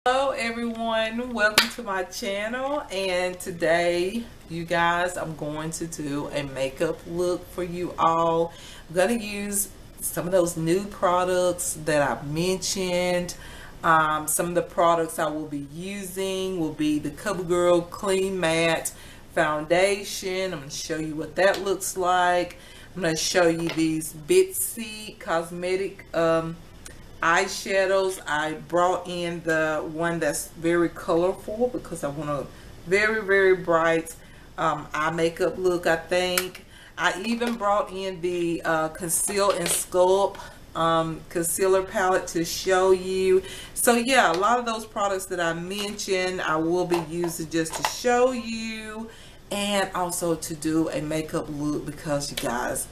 Hello everyone, welcome to my channel, and today you guys I'm going to do a makeup look for you all. I'm going to use some of those new products that I've mentioned. Some of the products I will be using will be the CoverGirl Clean Matte Foundation. I'm going to show you what that looks like. I'm going to show you these Bitzy cosmetic eyeshadows. I brought in the one that's very colorful because I want a very bright eye makeup look. I think I even brought in the Conceal and Sculpt concealer palette to show you. So yeah, a lot of those products that I mentioned I will be using just to show you, and also to do a makeup look because you guys,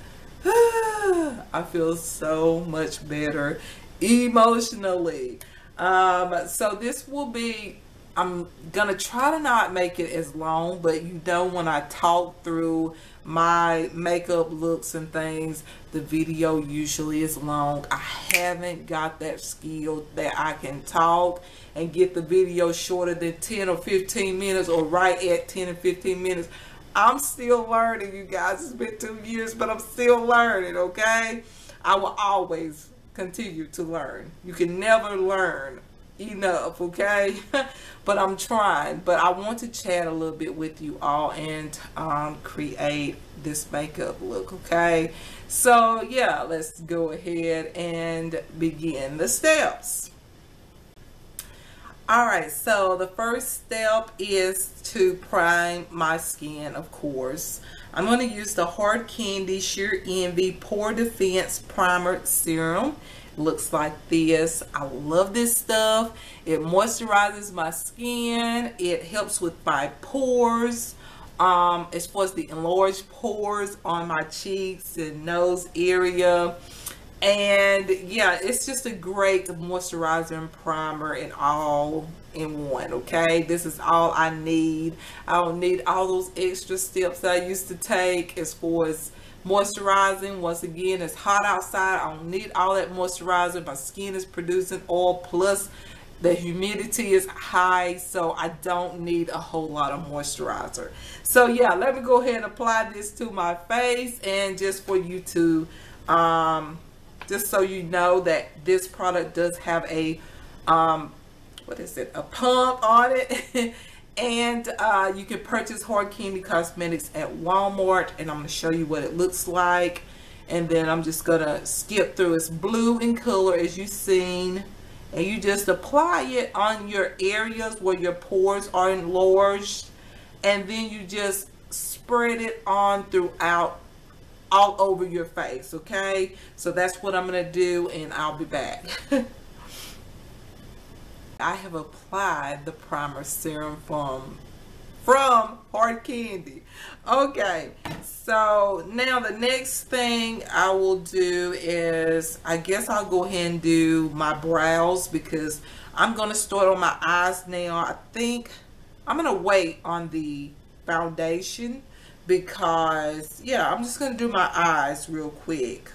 I feel so much better emotionally. So this will be, I'm gonna try to not make it as long, but you know, when I talk through my makeup looks and things, the video usually is long. I haven't got that skill that I can talk and get the video shorter than 10 or 15 minutes or right at 10 and 15 minutes. I'm still learning, you guys. It's been 2 years, but I'm still learning, okay? I will always continue to learn. You can never learn enough, okay? But I'm trying. But I want to chat a little bit with you all and create this makeup look, okay? So yeah, let's go ahead and begin the steps. Alright, so the first step is to prime my skin, of course. I'm going to use the Hard Candy Sheer Envy Pore Defense Primer Serum. It looks like this. I love this stuff. It moisturizes my skin. It helps with my pores. As far as the enlarged pores on my cheeks and nose area. And yeah, it's just a great moisturizer and primer and all in one, okay? This is all I need. I don't need all those extra steps that I used to take as far as moisturizing. Once again, it's hot outside. I don't need all that moisturizer. My skin is producing oil, plus the humidity is high, so I don't need a whole lot of moisturizer. So yeah, let me go ahead and apply this to my face, and just for you to just so you know that this product does have a what is it, a pump on it. And you can purchase Hard Candy Cosmetics at Walmart, and I'm going to show you what it looks like. And then I'm just going to skip through. It's blue in color, as you've seen, and you just apply it on your areas where your pores are enlarged, and then you just spread it on throughout, all over your face, okay? So that's what I'm gonna do, and I'll be back. I have applied the primer serum from Hard Candy. Okay, so now the next thing I will do is, I guess I'll go ahead and do my brows, because I'm gonna start on my eyes now. I think I'm gonna wait on the foundation, because yeah, I'm just going to do my eyes real quick.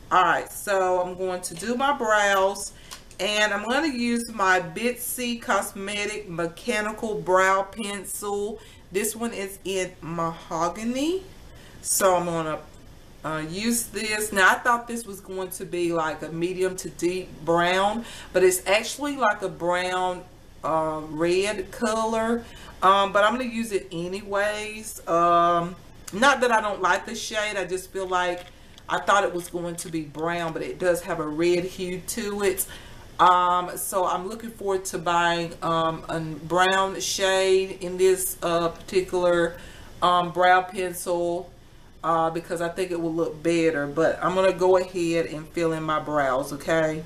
Alright, so I'm going to do my brows, and I'm going to use my Bitzy Cosmetic Mechanical Brow Pencil. This one is in mahogany, so I'm going to use this. Now, I thought this was going to be like a medium to deep brown, but it's actually like a brown red color. But I'm going to use it anyways. Not that I don't like the shade. I just feel like I thought it was going to be brown, but it does have a red hue to it. So I'm looking forward to buying a brown shade in this particular brow pencil, because I think it will look better. But I'm going to go ahead and fill in my brows, okay?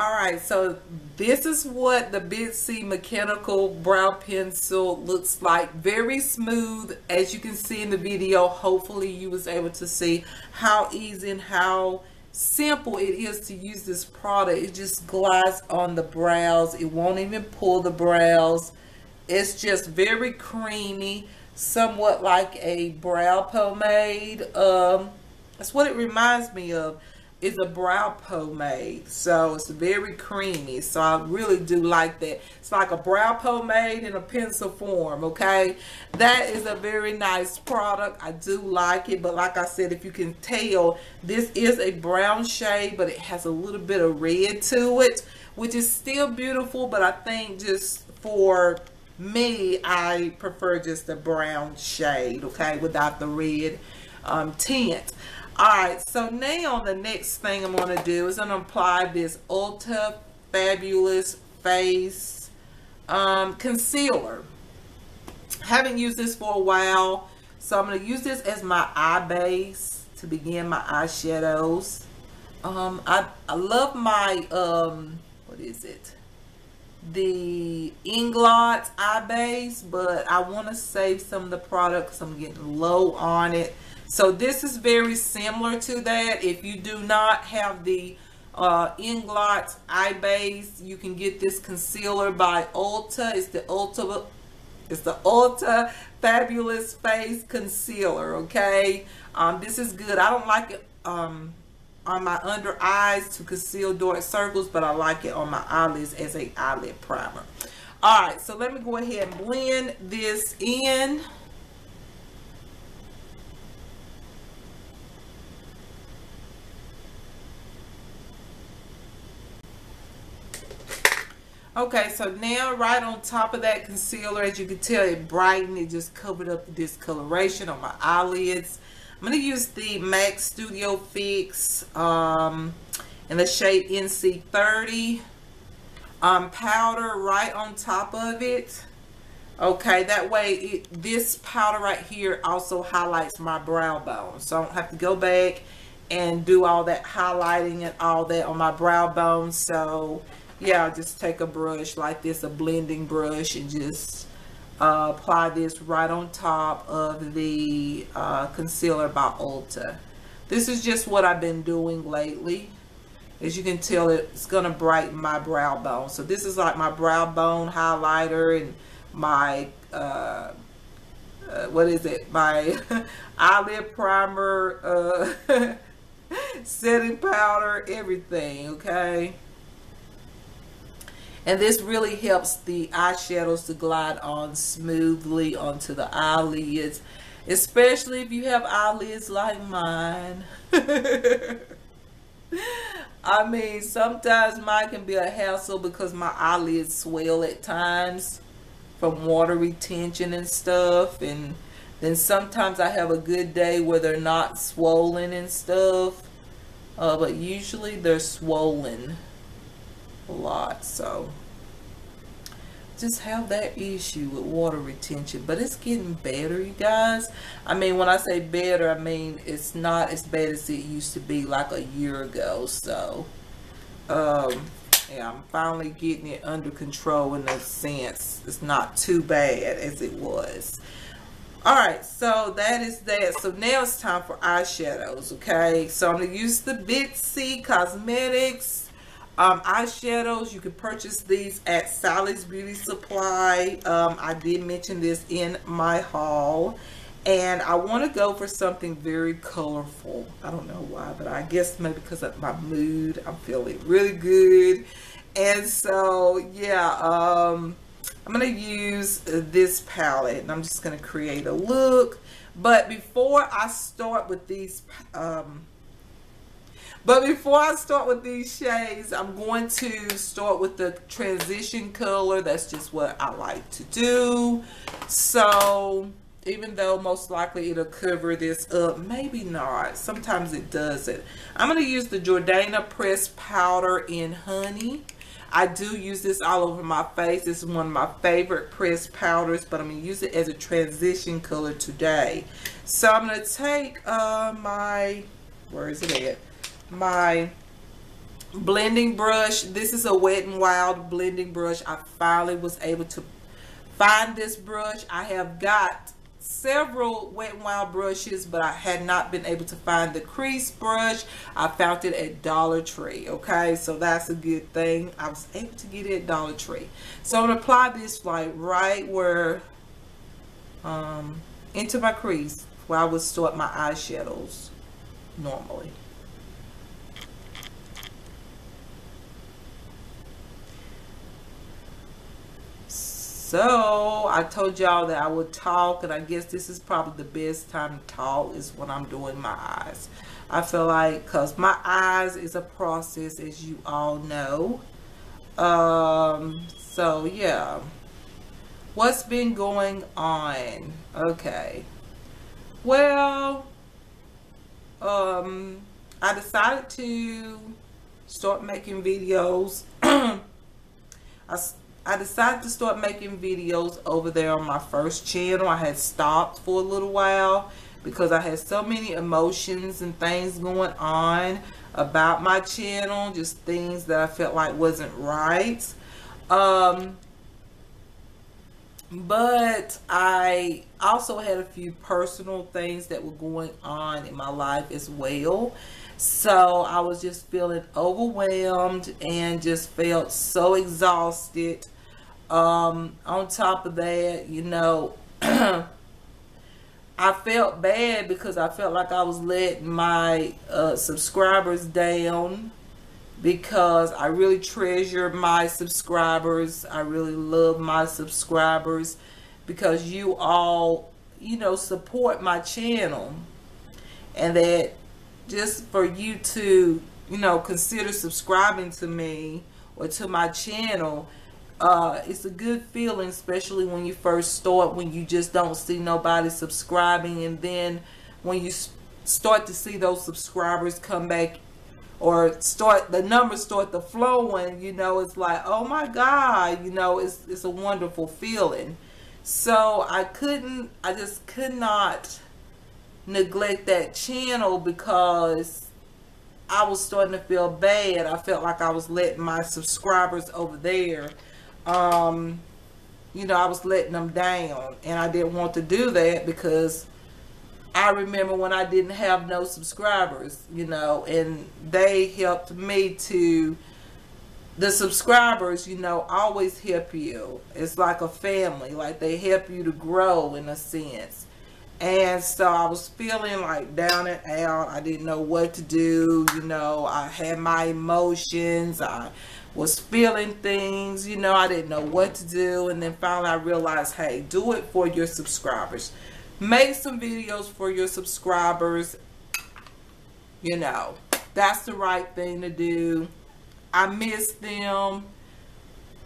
Alright, so this is what the Bitzy mechanical brow pencil looks like. Very smooth, as you can see in the video. Hopefully you was able to see how easy and how simple it is to use this product. It just glides on the brows. It won't even pull the brows. It's just very creamy, somewhat like a brow pomade. That's what it reminds me of, is a brow pomade. So it's very creamy, so I really do like that. It's like a brow pomade in a pencil form. Okay, that is a very nice product. I do like it, but like I said, if you can tell, this is a brown shade, but it has a little bit of red to it, which is still beautiful. But I think just for me, I prefer just the brown shade, okay, without the red tint. Alright, so now the next thing I'm going to do is I'm going to apply this Ulta Fabulous Face Concealer. Haven't used this for a while, so I'm going to use this as my eye base to begin my eyeshadows. I love my, what is it? The Inglot eye base, but I want to save some of the product because I'm getting low on it. So this is very similar to that. If you do not have the Inglot eye base, you can get this concealer by Ulta. It's the Ulta Fabulous Face Concealer. Okay, this is good. I don't like it on my under eyes to conceal dark circles, but I like it on my eyelids as a eyelid primer. All right, so let me go ahead and blend this in. Okay, so now right on top of that concealer, as you can tell, it brightened. It just covered up the discoloration on my eyelids. I'm going to use the MAC Studio Fix in the shade NC30 powder right on top of it. Okay, that way this powder right here also highlights my brow bone, so I don't have to go back and do all that highlighting and all that on my brow bone. So yeah, I'll just take a brush like this, a blending brush, and just apply this right on top of the concealer by Ulta. This is just what I've been doing lately. As you can tell, it's going to brighten my brow bone. So this is like my brow bone highlighter and my, what is it? My eyelid primer, setting powder, everything, okay? And this really helps the eyeshadows to glide on smoothly onto the eyelids, especially if you have eyelids like mine. I mean, sometimes mine can be a hassle because my eyelids swell at times from water retention and stuff. And then sometimes I have a good day where they're not swollen and stuff. But usually they're swollen a lot, so just have that issue with water retention, but it's getting better, you guys. I mean, when I say better, I mean it's not as bad as it used to be like a year ago. So yeah, I'm finally getting it under control in a sense. It's not too bad as it was. Alright, so that is that. So now it's time for eyeshadows, okay? So I'm going to use the Bitzy Cosmetics eyeshadows. You can purchase these at Sally's Beauty Supply. I did mention this in my haul. And I want to go for something very colorful. I don't know why, but I guess maybe because of my mood. I'm feeling really good. And so, yeah, I'm going to use this palette. And I'm just going to create a look. But before I start with these shades, I'm going to start with the transition color. That's just what I like to do. So even though most likely it'll cover this up, maybe not. Sometimes it doesn't. I'm going to use the Jordana Pressed Powder in Honey. I do use this all over my face. This is one of my favorite pressed powders, but I'm going to use it as a transition color today. So I'm going to take my, where is it at? My blending brush. This is a Wet n Wild blending brush. I finally was able to find this brush. I have got several Wet n Wild brushes, but I had not been able to find the crease brush. I found it at Dollar Tree. Okay, so that's a good thing. I was able to get it at Dollar Tree. So I'm gonna apply this like right where into my crease where I would start my eyeshadows normally. So I told y'all that I would talk, and I guess this is probably the best time to talk is when I'm doing my eyes. I feel like, because my eyes is a process, as you all know. So yeah, what's been going on? Okay, well, I decided to start making videos. I decided to start making videos over there on my first channel. I had stopped for a little while because I had so many emotions and things going on about my channel, just things that I felt like wasn't right. But I also had a few personal things that were going on in my life as well. So I was just feeling overwhelmed and just felt so exhausted. On top of that, you know, I felt bad because I felt like I was letting my subscribers down, because I really treasure my subscribers. I really love my subscribers because you all, you know, support my channel, and that just for you to, you know, consider subscribing to me or to my channel, it's a good feeling, especially when you first start, when you just don't see nobody subscribing, and then when you start to see those subscribers come back, or the numbers start to flowing, you know, it's like, oh my God, you know, it's a wonderful feeling. So I just could not neglect that channel because I was starting to feel bad. I felt like I was letting my subscribers over there, you know, I was letting them down, and I didn't want to do that because I remember when I didn't have no subscribers, you know, and they helped me to, the subscribers, you know, always help you. It's like a family, like they help you to grow in a sense. And so I was feeling like down and out. I didn't know what to do, you know, I had my emotions, I was feeling things, you know, I didn't know what to do. And then finally I realized, hey, do it for your subscribers. Make some videos for your subscribers. You know, that's the right thing to do. I miss them.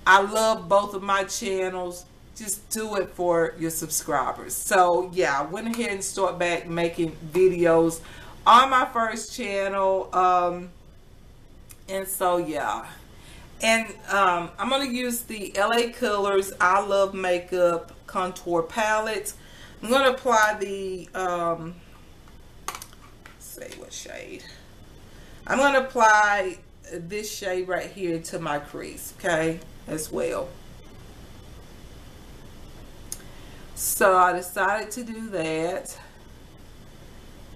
I love both of my channels. Just do it for your subscribers. So yeah, I went ahead and start back making videos on my first channel. And so yeah. And I'm going to use the LA Colors I Love Makeup Contour Palette. I'm going to apply the, let's see what shade. I'm going to apply this shade right here to my crease, okay, as well. So I decided to do that.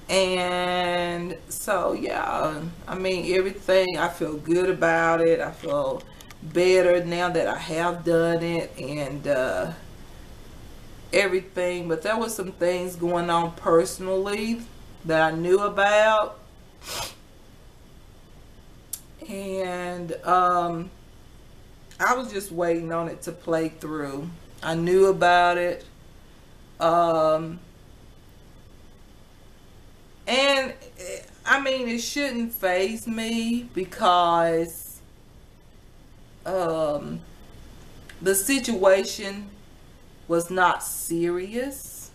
And so, yeah, I mean, everything, I feel good about it. I feel better now that I have done it, and everything. But there was some things going on personally that I knew about, and I was just waiting on it to play through. I knew about it, and I mean, it shouldn't faze me because the situation was not serious.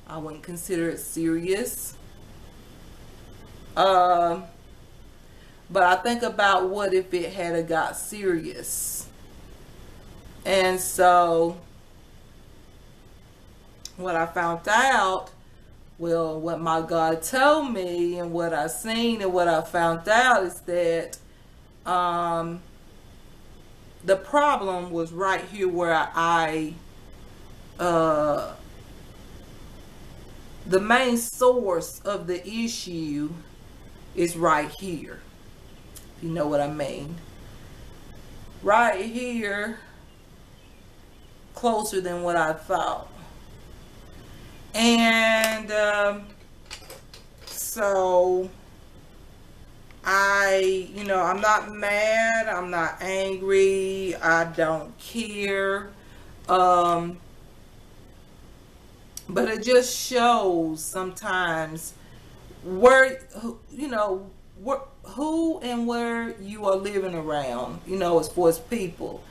I wouldn't consider it serious. But I think about what if it had got serious. And so what I found out Well, what my God told me and what I seen and what I found out is that the problem was right here where uh, the main source of the issue is right here. If you know what I mean. Right here, closer than what I thought. And so I'm not mad, I'm not angry, I don't care. But it just shows sometimes where, who and where you are living around, as far as people.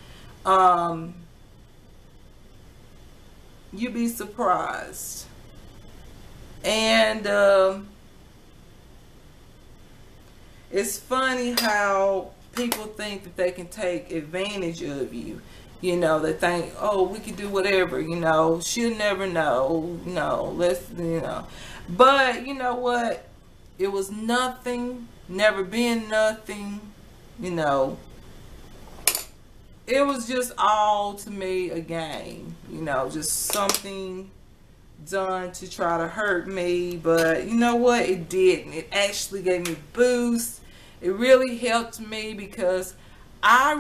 You'd be surprised. And it's funny how people think that they can take advantage of you. They think, oh, we can do whatever, she'll never know, But you know what? It was nothing, never been nothing, It was just all, to me, a game, just something done to try to hurt me. But you know what? It didn't. It actually gave me a boost. It really helped me because I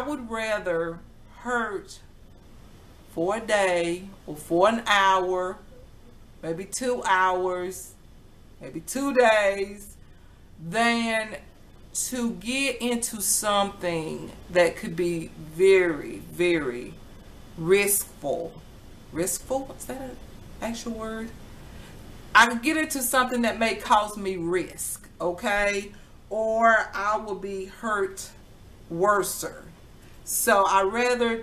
would rather hurt for a day or for an hour, maybe 2 hours, maybe 2 days, than to get into something that could be very, very riskful. Riskful? Is that an actual word? I could get into something that may cause me risk, okay? Or I will be hurt worser. So I rather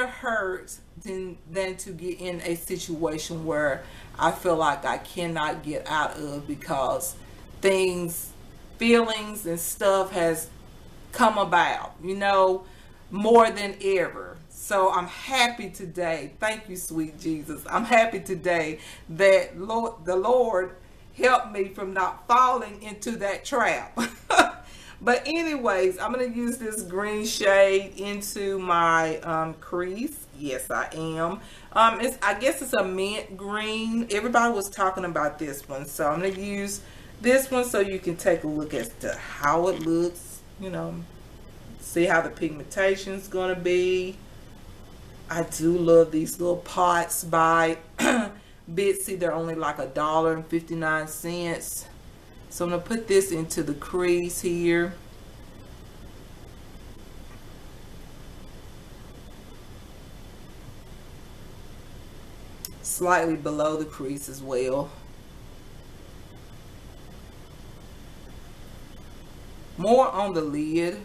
hurt than to get in a situation where I feel like I cannot get out of because feelings and stuff has come about, more than ever. So I'm happy today. Thank you, sweet Jesus. I'm happy today that the Lord helped me from not falling into that trap. But anyways, I'm going to use this green shade into my crease. Yes, I am. I guess it's a mint green. Everybody was talking about this one. So I'm going to use this one so you can take a look as to how it looks. See how the pigmentation is going to be. I do love these little pots by Bitzy. They're only like $1.59. So I'm going to put this into the crease here. Slightly below the crease as well. More on the lid,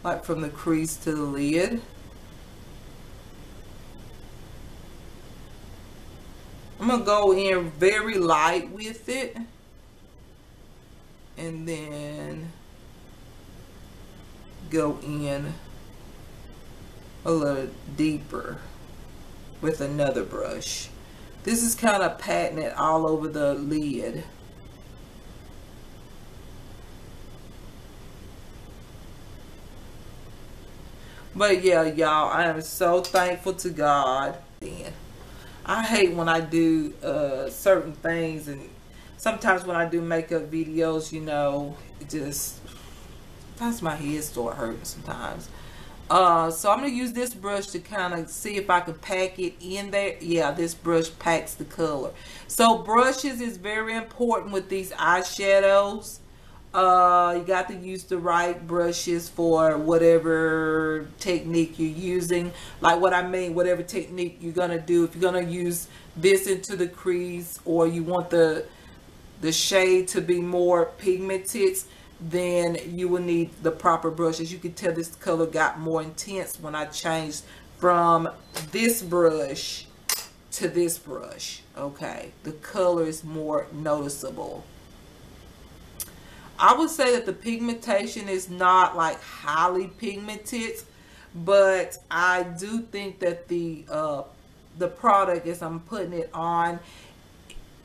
like from the crease to the lid. I'm going to go in very light with it. And then go in a little deeper with another brush. This is kind of patting it all over the lid. But yeah, y'all, I am so thankful to God. I hate when I do certain things, and sometimes when I do makeup videos, it just, sometimes my head start hurting sometimes. So I'm going to use this brush to kind of see if I can pack it in there. Yeah, this brush packs the color. So brushes is very important with these eyeshadows. You got to use the right brushes for whatever technique you're using. Like what I mean, whatever technique you're going to do. If you're going to use this into the crease, or you want the shade to be more pigmented, then you will need the proper brushes. You can tell this color got more intense when I changed from this brush to this brush. Okay, the color is more noticeable. I would say that the pigmentation is not like highly pigmented, But I do think that the product, as I'm putting it on,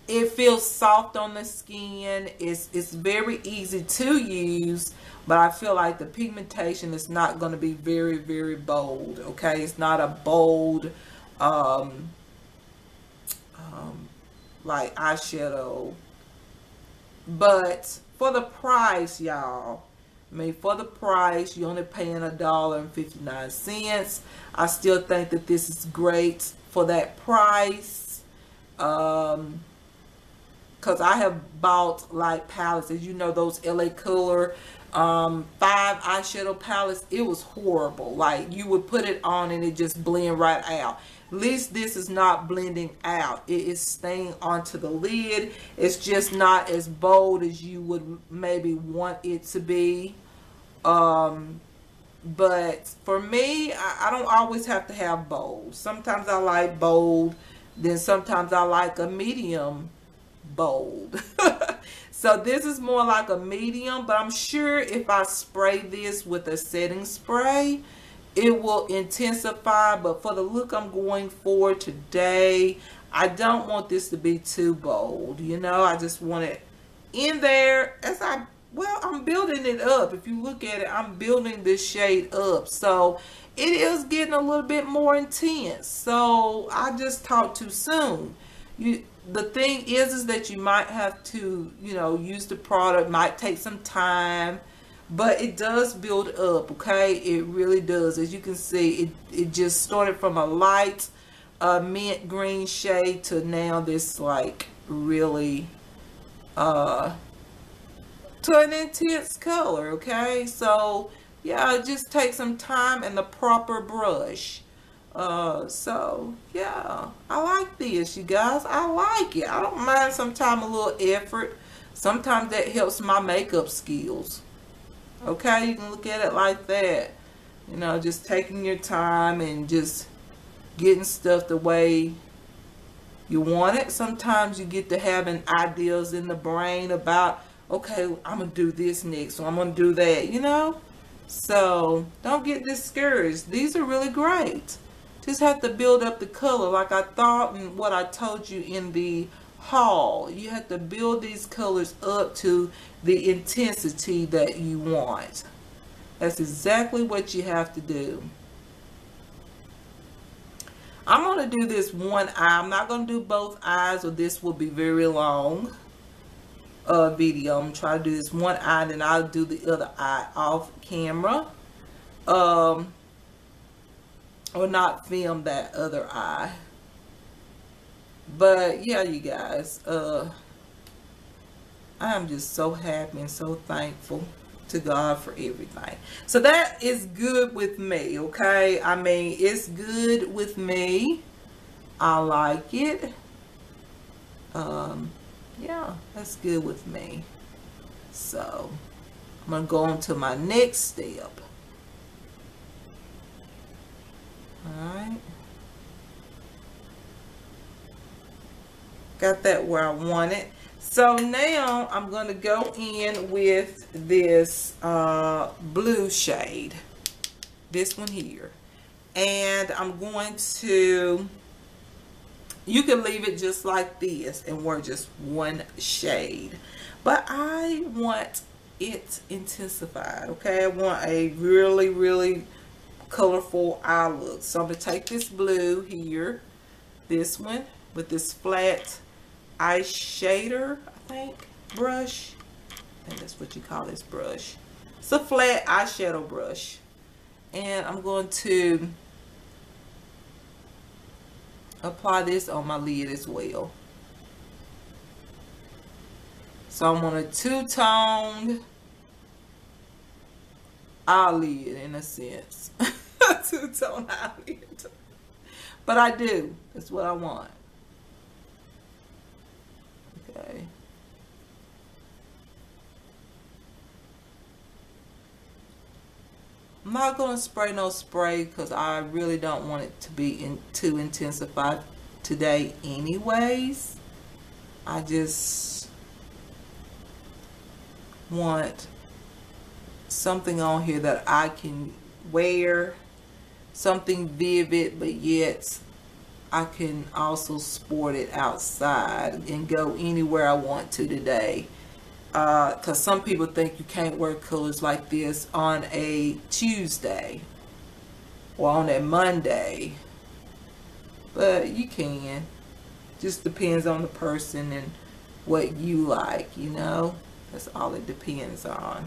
it feels soft on the skin. It's very easy to use, but I feel like the pigmentation is not going to be very, very bold. Okay, it's not a bold um, like eyeshadow. But for the price, y'all, I mean, for the price, you're only paying $1.59. I still think that this is great for that price. Because I have bought like palettes, as you know, those LA Color 5 eyeshadow palettes. It was horrible. Like, you would put it on and it just blend right out. At least this is not blending out. It is staying onto the lid. It's just not as bold as you would maybe want it to be. But for me, I don't always have to have bold. Sometimes I like bold. Then sometimes I like a medium bold. So this is more like a medium, but I'm sure if I spray this with a setting spray, it will intensify. But for the look I'm going for today, I don't want this to be too bold. You know, I just want it in there as I'm building it up. If you look at it, I'm building this shade up. So it is getting a little bit more intense. So I just talked too soon. The thing is that you might have to, use the product. Might take some time, but it does build up. Okay, it really does. As you can see, it just started from a light mint green shade to now this like really to an intense color. Okay, so yeah, it just takes some time and the proper brush. So yeah, I like this, you guys. I like it. I don't mind sometimes a little effort. Sometimes that helps my makeup skills. Okay, you can look at it like that. Just taking your time and just getting stuff the way you want it. Sometimes you get to having ideas in the brain about, okay, I'm gonna do this next, so I'm gonna do that, So don't get discouraged. These are really great. Just have to build up the color like I thought and what I told you in the haul. You have to build these colors up to the intensity that you want. That's exactly what you have to do. I'm going to do this one eye. I'm not going to do both eyes, or this will be very long video. I'm going to try to do this one eye, and then I'll do the other eye off camera. Or not film that other eye. But yeah, you guys, I'm just so happy and so thankful to God for everything. So that is good with me. Okay, I mean, it's good with me. I like it. Yeah, that's good with me. So I'm gonna go on to my next step. Alright, got that where I want it. So now I'm going to go in with this blue shade, this one here, and I'm going to, you can leave it just like this and wear just one shade, but I want it intensified. Okay, I want a really, really colorful eye look. So I'm going to take this blue here, this one, with this flat eyeshadow, I think, brush. I think that's what you call this brush. It's a flat eyeshadow brush. And I'm going to apply this on my lid as well. So I'm on a two-toned eyelid in a sense. Two-tone eyelid. But I do. That's what I want. Okay. I'm not going to spray no spray because I really don't want it to be too intensified today anyways. I just want something on here that I can wear something vivid, but yet I can also sport it outside and go anywhere I want to today. Because some people think you can't wear colors like this on a Tuesday or on a Monday, but you can. Just depends on the person and what you like, you know. That's all it depends on.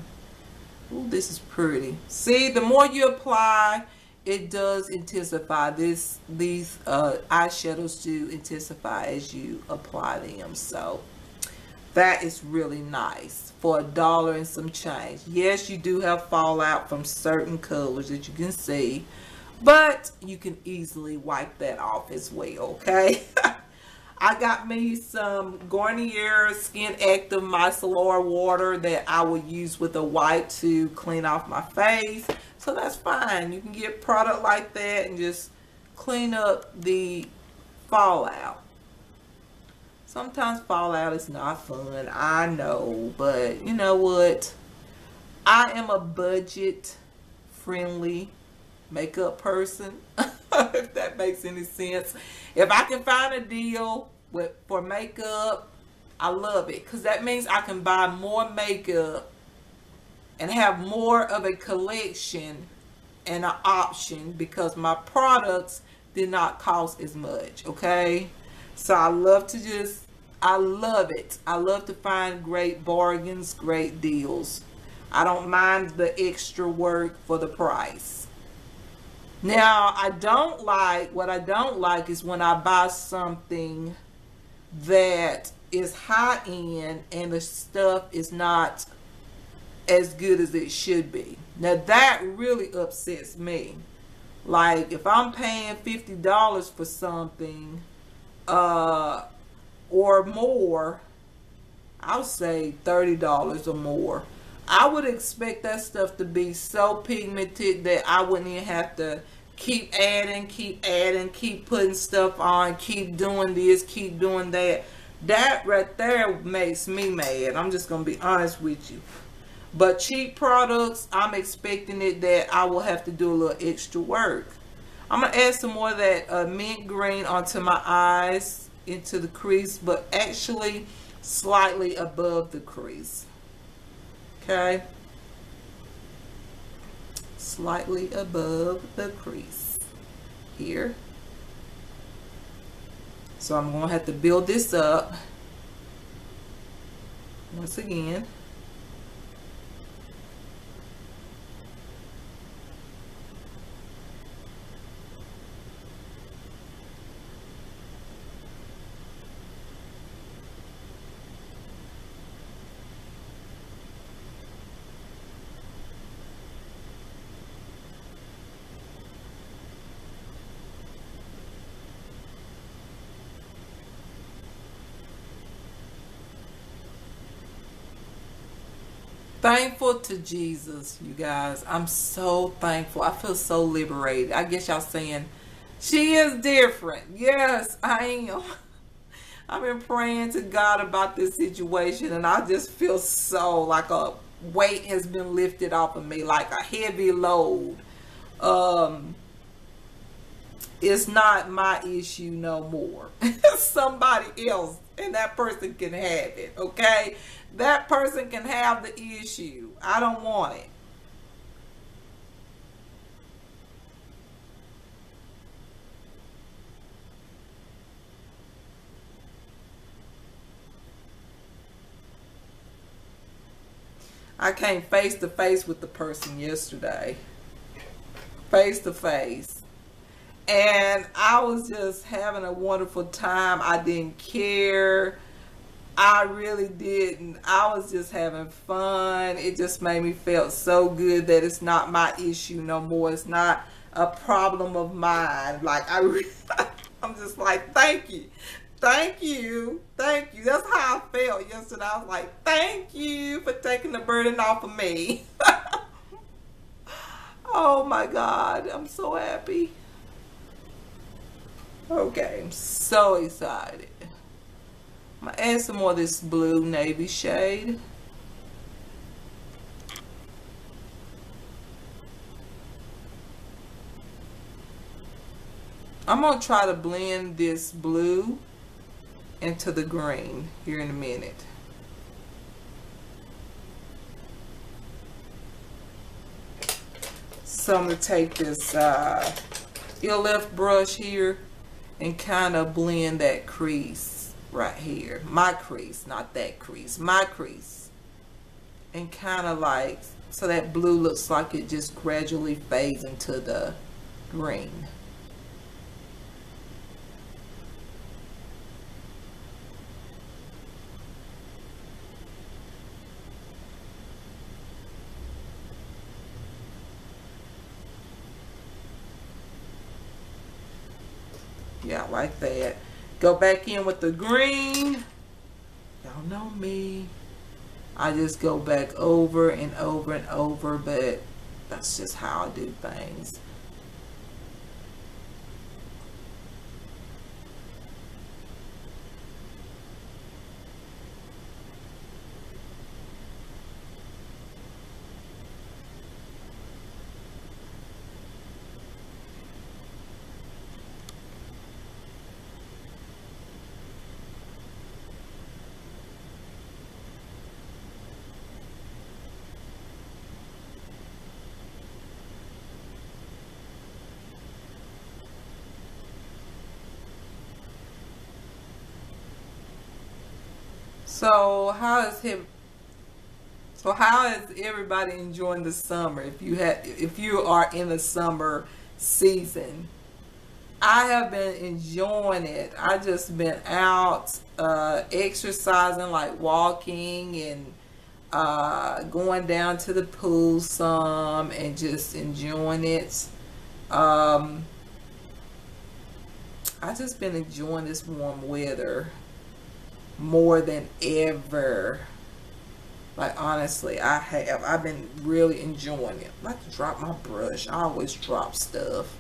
Ooh, this is pretty. See, the more you apply, it does intensify. These eyeshadows do intensify as you apply them. So that is really nice for $1 and some change. Yes, you do have fallout from certain colors that you can see, but you can easily wipe that off as well, okay? I got me some Garnier Skin Active Micellar water that I will use with a wipe to clean off my face. So that's fine. You can get product like that and just clean up the fallout. Sometimes fallout is not fun, I know, but you know what? I am a budget friendly makeup person, if that makes any sense. If I can find a deal for makeup, I love it, because that means I can buy more makeup and have more of a collection and an option, because my products did not cost as much, okay? So I love it. I love to find great bargains, great deals. I don't mind the extra work for the price. Now, what I don't like is when I buy something that is high end and the stuff is not as good as it should be. Now that really upsets me. Like if I'm paying $50 for something, or more, I'll say $30 or more, I would expect that stuff to be so pigmented that I wouldn't even have to keep adding, keep putting stuff on, keep doing this, keep doing that. That right there makes me mad. I'm just going to be honest with you. But cheap products, I'm expecting it that I will have to do a little extra work. I'm going to add some more of that mint green onto my eyes, into the crease, but actually slightly above the crease. Okay? Slightly above the crease here. So I'm going to have to build this up once again. Thankful to Jesus, you guys. I'm so thankful. I feel so liberated. I guess y'all saying, she is different. Yes, I am. I've been praying to God about this situation, and I just feel so like a weight has been lifted off of me, like a heavy load. It's not my issue no more. Somebody else, and that person can have it, okay? That person can have the issue. I don't want it. I came face to face with the person yesterday. Face to face. And I was just having a wonderful time. I didn't care. I really didn't. I was just having fun. It just made me feel so good that it's not my issue no more. It's not a problem of mine. Like I'm just like, thank you. Thank you. Thank you. That's how I felt yesterday. I was like, thank you for taking the burden off of me. Oh my God. I'm so happy. Okay, I'm so excited. I'm going to add some more of this blue navy shade. I'm going to try to blend this blue into the green here in a minute. So I'm going to take this ELF brush here and kind of blend that crease right here. My crease, not that crease. My crease. And kind of like, so that blue looks like it just gradually fades into the green. Yeah, like that. Go back in with the green. Y'all know me. I just go back over and over and over, but that's just how I do things. So how is everybody enjoying the summer? If you are in the summer season, I have been enjoying it. I just been out exercising, like walking and going down to the pool some and just enjoying it. I just been enjoying this warm weather more than ever. Like, honestly, I've been really enjoying it. I like to drop my brush. I always drop stuff.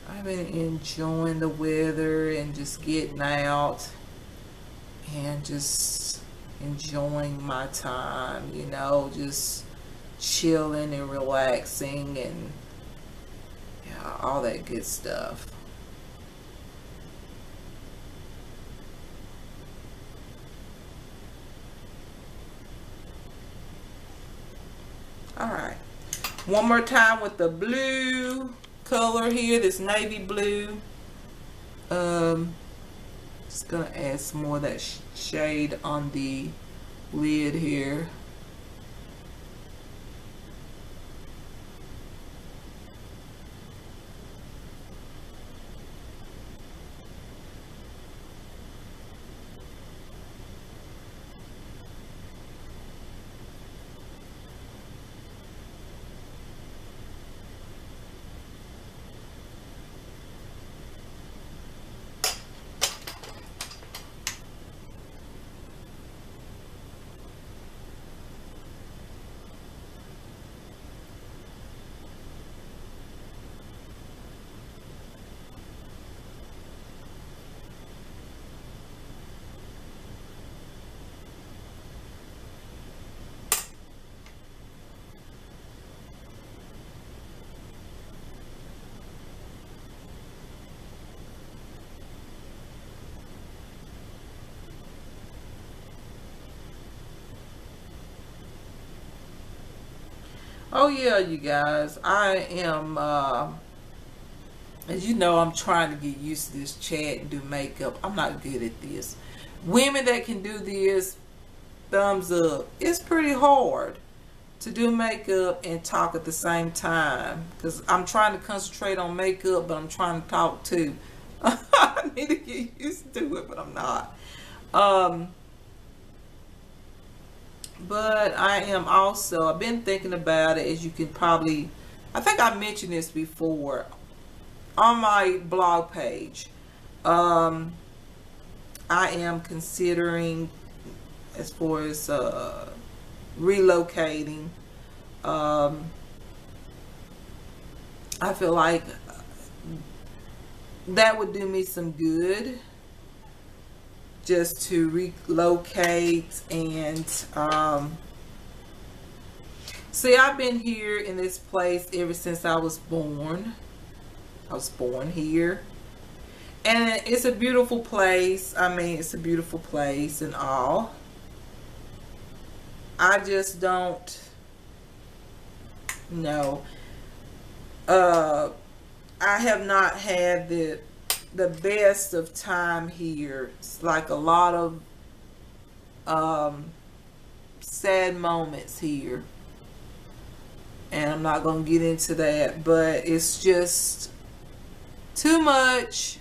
I've been enjoying the weather and just getting out and just enjoying my time, you know, just chilling and relaxing and, yeah, all that good stuff. All right, one more time with the blue color here, this navy blue. Just gonna add some more of that shade on the lid here. Oh yeah, you guys, I am, as you know, I'm trying to get used to this chat and do makeup. I'm not good at this. Women that can do this, thumbs up. It's pretty hard to do makeup and talk at the same time, because I'm trying to concentrate on makeup, but I'm trying to talk too. I need to get used to it, but I'm not. But I am also, I've been thinking about it, as you can probably, I think I mentioned this before on my blog page. I am considering, as far as relocating. I feel like that would do me some good, just to relocate. And see, I've been here in this place ever since I was born. I was born here. And it's a beautiful place. I mean, it's a beautiful place and all. I just don't know. I have not had the best of time here. It's like a lot of sad moments here. And I'm not going to get into that, but it's just too much.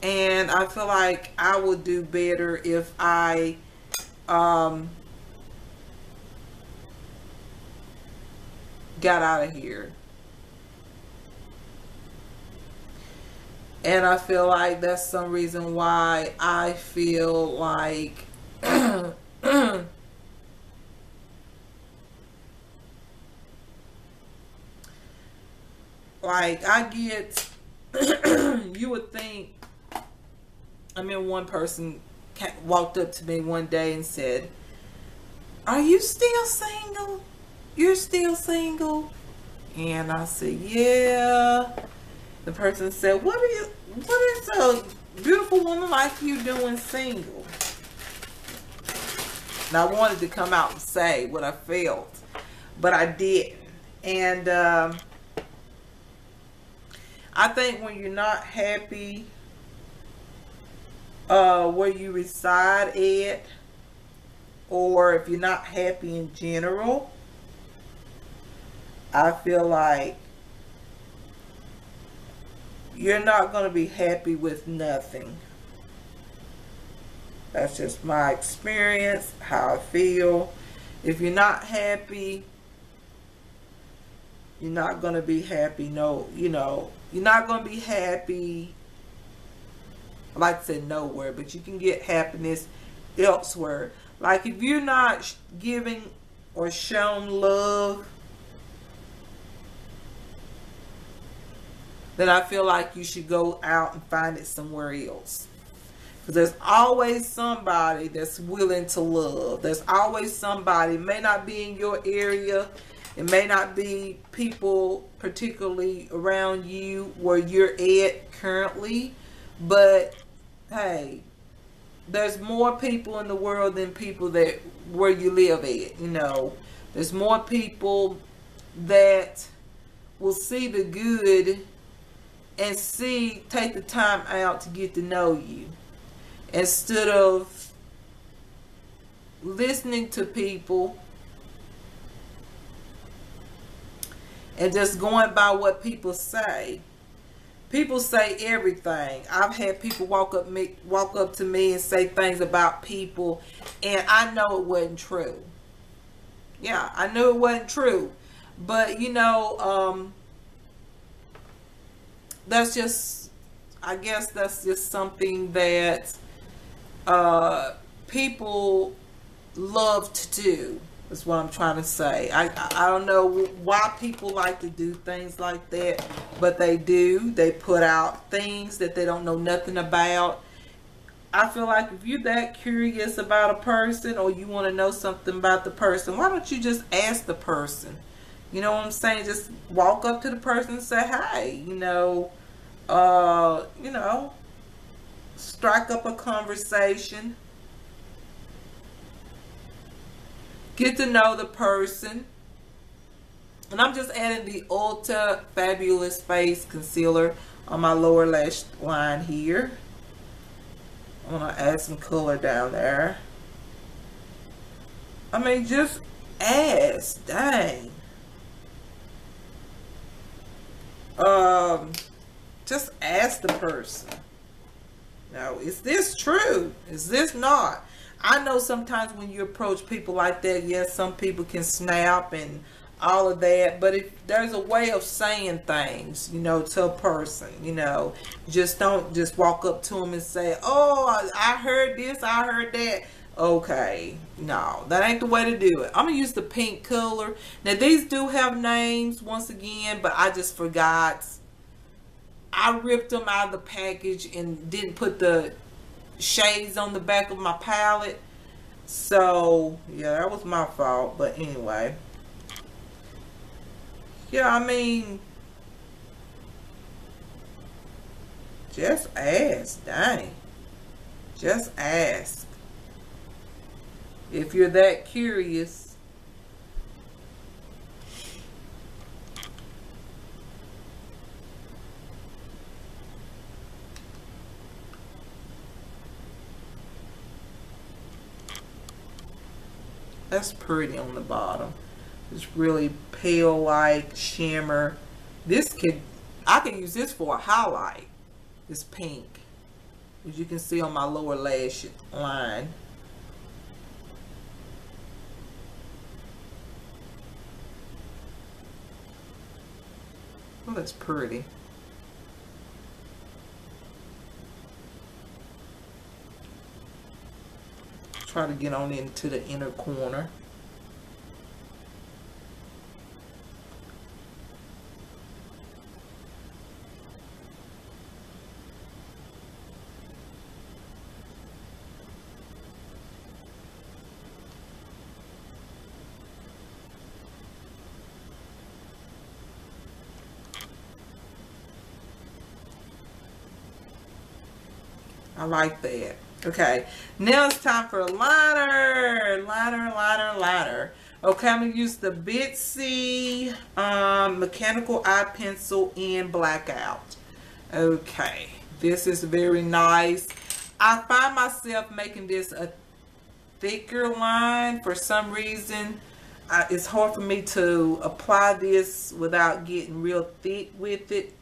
And I feel like I would do better if I got out of here. And I feel like that's some reason why I feel like like I get you would think, I mean, one person walked up to me one day and said, "Are you still single? You're still single?" And I said, "Yeah." The person said, what is a beautiful woman like you doing single?" And I wanted to come out and say what I felt, but I didn't. And I think when you're not happy where you reside at, or if you're not happy in general, I feel like you're not going to be happy with nothing. That's just my experience, how I feel. If you're not happy, you're not going to be happy. No, you know, you're not going to be happy, I like to say nowhere, but you can get happiness elsewhere. Like if you're not giving or shown love, then I feel like you should go out and find it somewhere else. Because there's always somebody that's willing to love. There's always somebody. It may not be in your area. It may not be people particularly around you where you're at currently. But, hey, there's more people in the world than people that where you live at, you know. There's more people that will see the good and take the time out to get to know you, instead of listening to people and just going by what people say. People say everything. I've had people walk up to me and say things about people, and I know it wasn't true. Yeah, I knew it wasn't true. But you know, that's just, I guess that's just something that people love to do, is what I'm trying to say. I don't know why people like to do things like that, but they do. They put out things that they don't know nothing about. I feel like if you're that curious about a person, or you want to know something about the person, why don't you just ask the person? You know what I'm saying? Just walk up to the person and say, "Hey, you know, strike up a conversation. Get to know the person." And I'm just adding the Ulta Fabulous Face Concealer on my lower lash line here. I'm going to add some color down there. I mean, just ask. Dang. Just ask the person. Now, is this true? Is this not? I know sometimes when you approach people like that, yes, some people can snap and all of that, but if there's a way of saying things, you know, to a person, you know, just don't just walk up to them and say, "Oh, I heard this, I heard that." Okay, no, that ain't the way to do it. I'm gonna use the pink color. Now these do have names once again, but I just forgot. I ripped them out of the package and didn't put the shades on the back of my palette. So yeah, that was my fault. But anyway, yeah, I mean, Just ask, dang. Just ask. If you're that curious. That's pretty on the bottom. It's really pale like shimmer. I can use this for a highlight. It's pink, as you can see on my lower lash line. Oh, that's pretty. Try to get on into the inner corner. I like that. Okay, now it's time for liner. Liner. Okay, I'm going to use the Bitzy mechanical eye pencil in blackout. Okay, this is very nice. I find myself making this a thicker line for some reason. It's hard for me to apply this without getting real thick with it.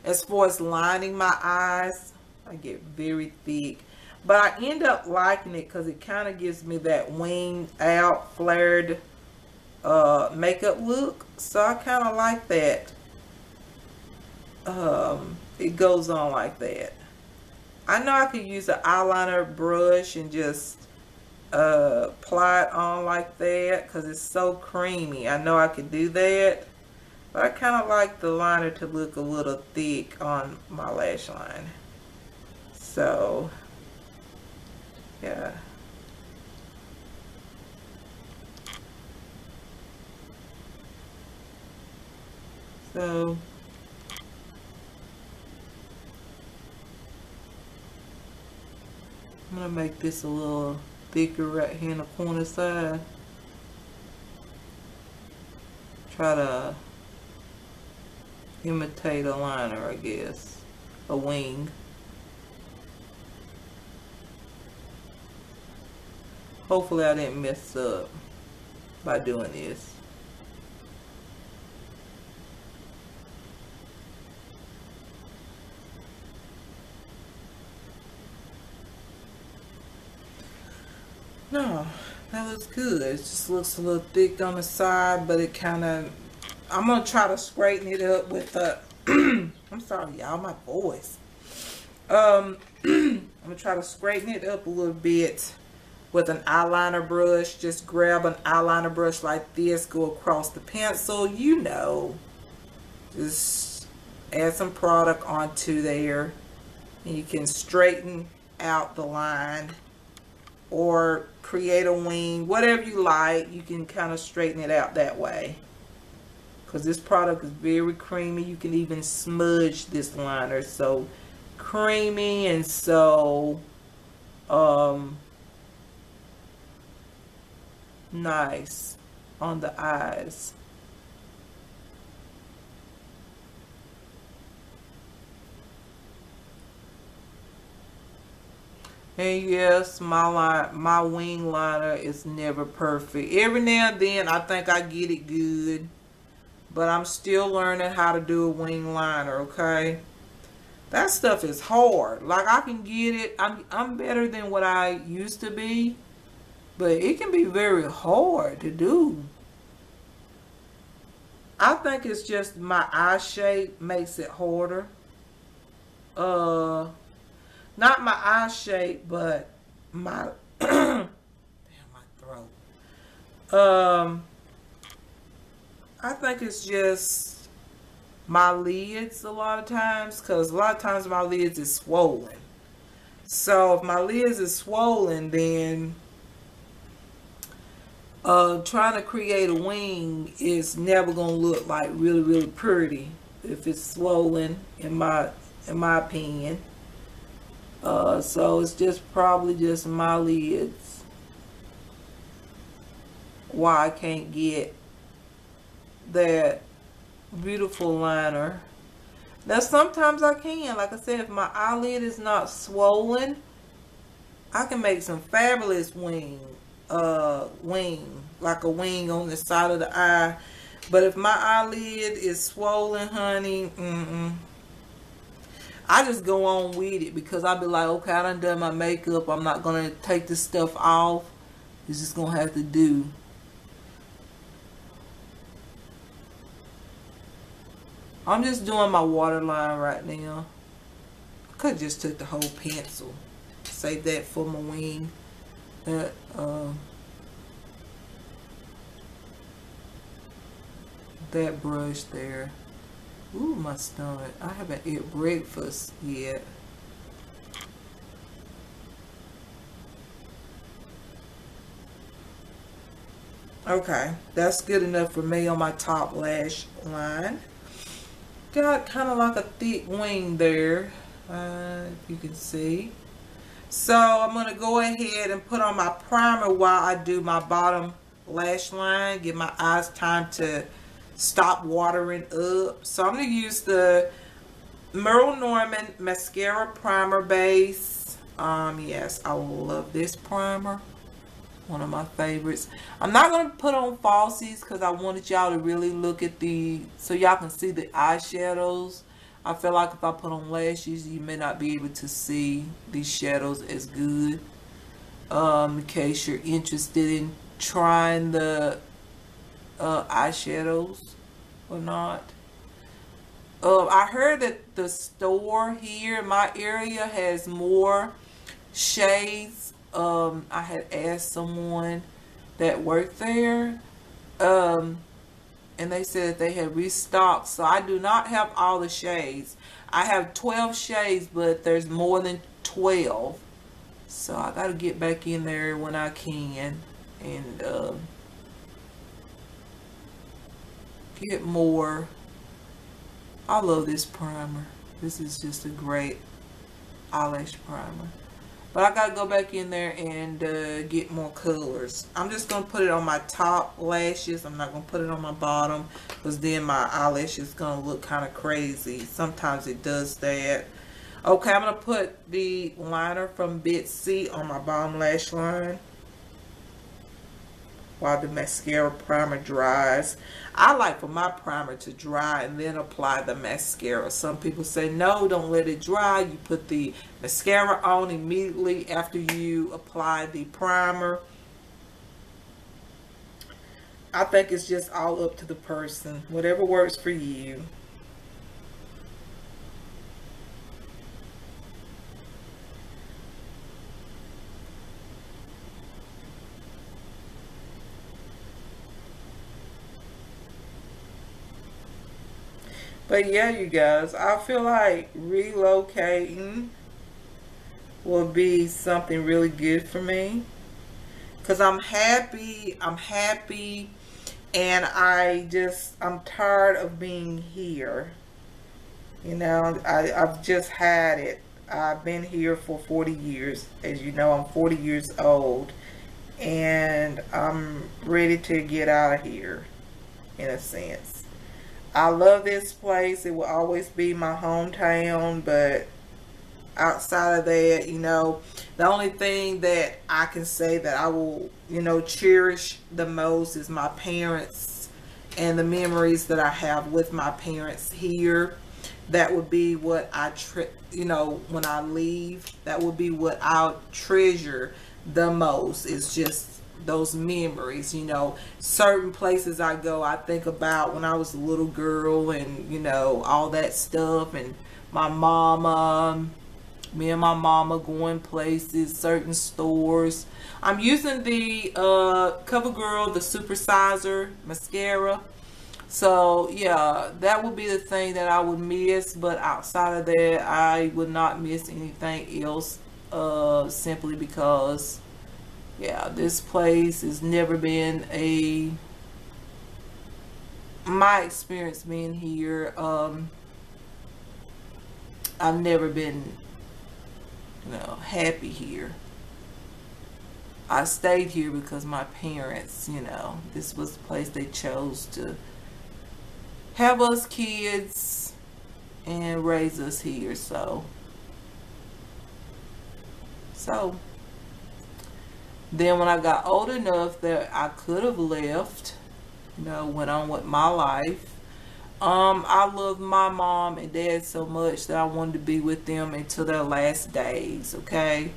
As far as lining my eyes, I get very thick, but I end up liking it because it kind of gives me that winged out, flared makeup look. So I kind of like that. It goes on like that. I know I could use an eyeliner brush and just apply it on like that because it's so creamy. I know I could do that, but I kind of like the liner to look a little thick on my lash line. So, yeah. So, I'm going to make this a little thicker right here in the corner side. Try to imitate a liner, I guess. A wing. Hopefully I didn't mess up by doing this. No, that looks good. It just looks a little thick on the side, but it kind of, I'm going to try to straighten it up with a, I'm sorry y'all, my voice. I'm going to try to straighten it up a little bit with an eyeliner brush. Just grab an eyeliner brush like this, go across the pencil, you know, just add some product onto there, and you can straighten out the line or create a wing, whatever you like. You can kind of straighten it out that way because this product is very creamy. You can even smudge this liner. So creamy and so nice on the eyes. And yes, my wing liner is never perfect. Every now and then I think I get it good, but I'm still learning how to do a wing liner, okay? That stuff is hard. Like, I can get it. I'm better than what I used to be, but it can be very hard to do. I think it's just my eye shape makes it harder. Not my eye shape, but my damn, my throat. I think it's just my lids a lot of times, because a lot of times my lids is swollen. So if my lids is swollen, then trying to create a wing is never gonna look like really pretty if it's swollen in my in my opinion. So it's just probably just my lids why I can't get that beautiful liner. Now sometimes I can, like I said, if my eyelid is not swollen, I can make some fabulous wing, like a wing on the side of the eye. But if my eyelid is swollen, honey, I just go on with it because I be like, okay, I done my makeup. I'm not gonna take this stuff off. It's just gonna have to do. I'm just doing my waterline right now. I could have just took the whole pencil. Save that for my wing. That brush there. Ooh, my stomach. I haven't eaten breakfast yet. Okay, that's good enough for me on my top lash line. Got kind of like a thick wing there, if you can see. So I'm going to go ahead and put on my primer while I do my bottom lash line. Give my eyes time to stop watering up. So I'm going to use the Merle Norman Mascara Primer Base. Yes, I love this primer. One of my favorites. I'm not going to put on falsies because I wanted y'all to really look at so y'all can see the eyeshadows. I feel like if I put on lashes, you may not be able to see these shadows as good. In case you're interested in trying the eyeshadows or not. I heard that the store here in my area has more shades. I had asked someone that worked there, and they said that they had restocked. So I do not have all the shades. I have 12 shades, but there's more than 12. So I got to get back in there when I can and get more. I love this primer. This is just a great eyelash primer. But I gotta go back in there and get more colors. I'm just gonna put it on my top lashes. I'm not gonna put it on my bottom because then my eyelash is gonna look kind of crazy. Sometimes it does that. Okay, I'm gonna put the liner from Bitzy on my bottom lash line while the mascara primer dries. I like for my primer to dry and then apply the mascara. Some people say no, don't let it dry. You put the mascara on immediately after you apply the primer. I think it's just all up to the person. Whatever works for you. But yeah, you guys, I feel like relocating will be something really good for me. Because I'm happy, and I'm tired of being here. You know, I've just had it. I've been here for 40 years. As you know, I'm 40 years old. And I'm ready to get out of here, in a sense. I love this place. It will always be my hometown, but outside of that, you know, the only thing that I can say that I will, you know, cherish the most is my parents and the memories that I have with my parents here. That would be what you know, when I leave, that would be what I'll treasure the most. It's just those memories, you know. Certain places I go, I think about when I was a little girl and, you know, all that stuff, and my mama, me and my mama going places, certain stores. I'm using the CoverGirl, the Supersizer mascara. So yeah, that would be the thing that I would miss, but outside of that, I would not miss anything else, simply because yeah, this place has never been my experience being here I've never been, happy here. I stayed here because my parents, this was the place they chose to have us kids and raise us here. So then when I got old enough that I could have left, went on with my life. I love my mom and dad so much that I wanted to be with them until their last days, okay?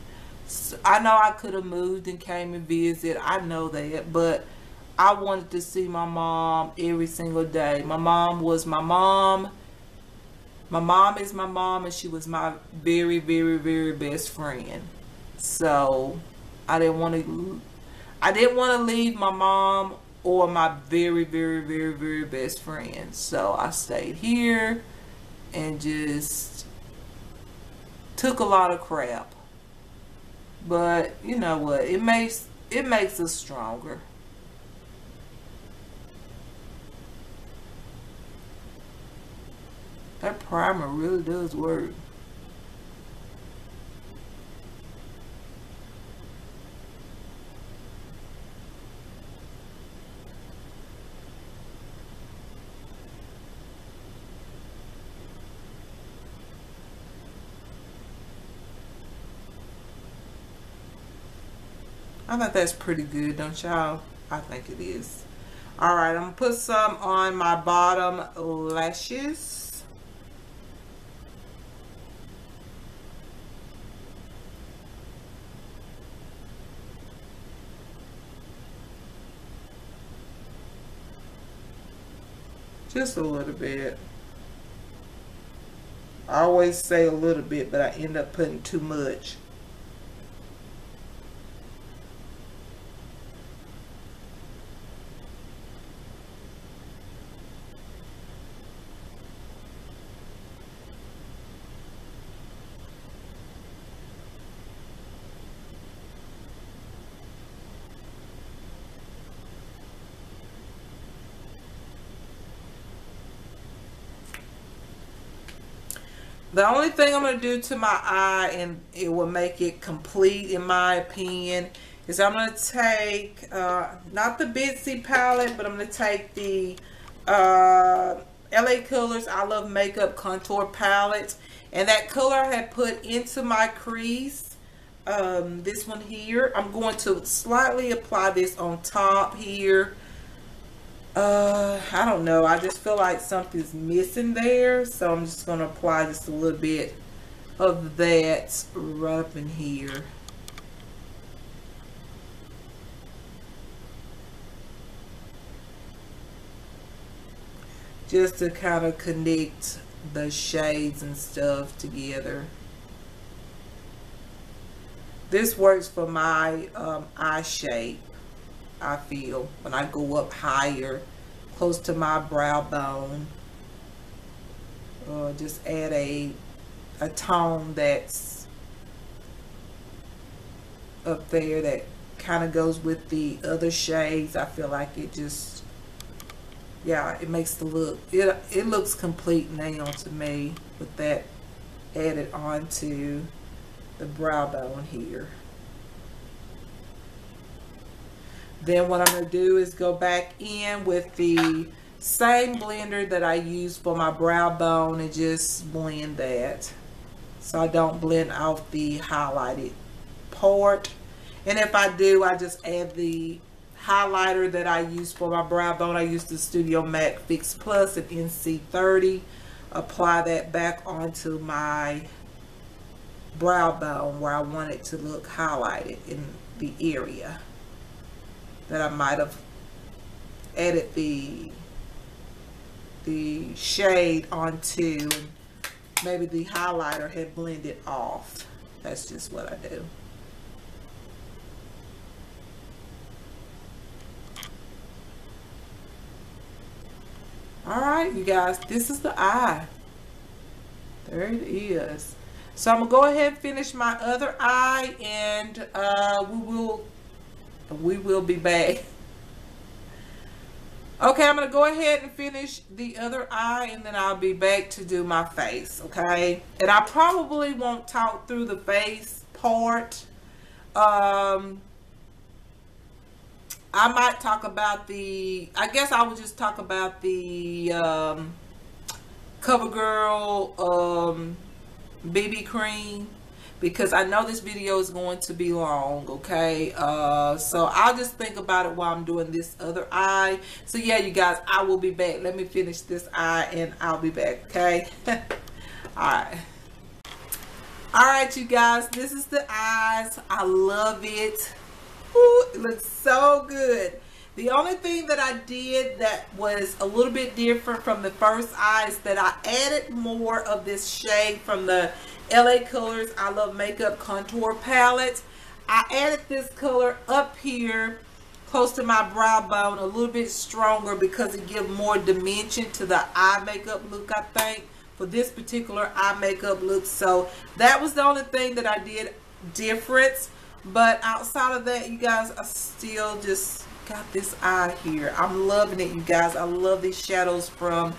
So I know I could have moved and came and visit. I know that, but I wanted to see my mom every single day. My mom was my mom. My mom is my mom, and she was my very, very, very best friend. So I didn't want to leave my mom or my very, very, very, very best friend. So I stayed here and just took a lot of crap. But you know what? It makes us stronger. That primer really does work. I think that's pretty good, don't y'all? I think it is. Alright, I'm going to put some on my bottom lashes. Just a little bit. I always say a little bit, but I end up putting too much. The only thing I'm going to do to my eye, and it will make it complete in my opinion, is I'm going to take, not the Bitzy palette, but I'm going to take the LA Colors I Love Makeup Contour Palette. And that color I had put into my crease, this one here, I'm going to slightly apply this on top here. I don't know. I just feel like something's missing there. So I'm just going to apply just a little bit of that right up in here. Just to kind of connect the shades and stuff together. This works for my eye shape. I feel when I go up higher, close to my brow bone, just add a tone that's up there that kind of goes with the other shades. I feel like it just, yeah, it makes the look, it looks complete now to me with that added onto the brow bone here. Then what I'm going to do is go back in with the same blender that I used for my brow bone and just blend that. So I don't blend out the highlighted part. And if I do, I just add the highlighter that I use for my brow bone. I use the Studio Mac Fix Plus in NC30. Apply that back onto my brow bone where I want it to look highlighted in the area that I might have added the shade onto, and maybe the highlighter had blended off. That's just what I do. Alright, you guys, this is the eye. There it is. So I'm going to go ahead and finish my other eye, and we will be back. Okay, I'm going to go ahead and finish the other eye, and then I'll be back to do my face, okay? And I probably won't talk through the face part. I might talk about I guess I will just talk about the CoverGirl BB cream, because I know this video is going to be long, okay? So I'll just think about it while I'm doing this other eye. So yeah, you guys, I will be back. Let me finish this eye and I'll be back, okay? Alright. Alright, you guys, this is the eyes. I love it. Ooh, it looks so good. The only thing that I did that was a little bit different from the first eye is that I added more of this shade from the LA Colors I Love Makeup Contour Palette. I added this color up here close to my brow bone a little bit stronger because it gives more dimension to the eye makeup look, I think, for this particular eye makeup look. So that was the only thing that I did different. But outside of that, you guys, I still just got this eye here. I'm loving it, you guys. I love these shadows from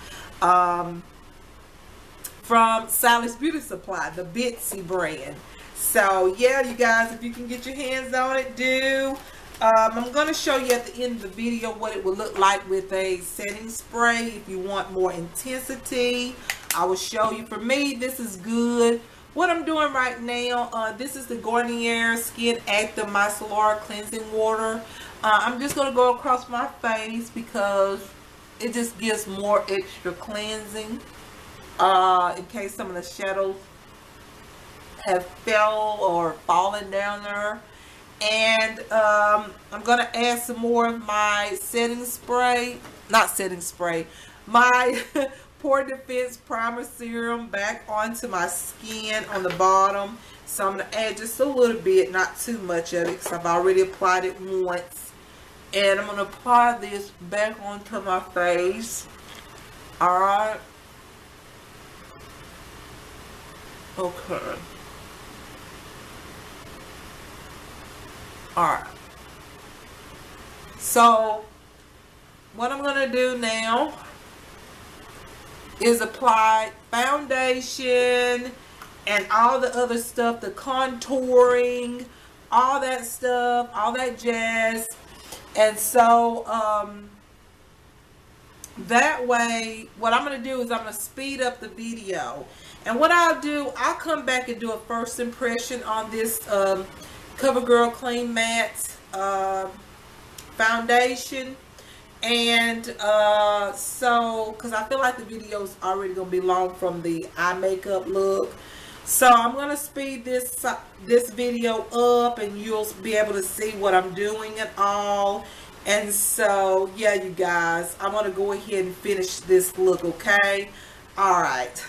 Sally's Beauty Supply, the Bitzy brand. So yeah, you guys, if you can get your hands on it, do. I'm going to show you at the end of the video what it would look like with a setting spray. If you want more intensity, I will show you. For me, this is good. What I'm doing right now, this is the Garnier Skin Active Micellar Cleansing Water. I'm just going to go across my face because it just gives more extra cleansing in case some of the shadows have fell or fallen down there. And I'm going to add some more of my setting spray, not setting spray, my Pore Defense Primer Serum back onto my skin on the bottom. So I'm going to add just a little bit, not too much of it because I've already applied it once. And I'm going to apply this back onto my face. Alright. Okay. Alright. So, what I'm going to do now is apply foundation and all the other stuff, the contouring, all that stuff, all that jazz. And so, that way, what I'm going to do is I'm going to speed up the video. And what I'll do, I'll come back and do a first impression on this CoverGirl Clean Matte foundation. And so, because I feel like the video is already going to be long from the eye makeup look. So I'm going to speed this video up and you'll be able to see what I'm doing and all. And so, yeah, you guys, I'm going to go ahead and finish this look, okay? All right.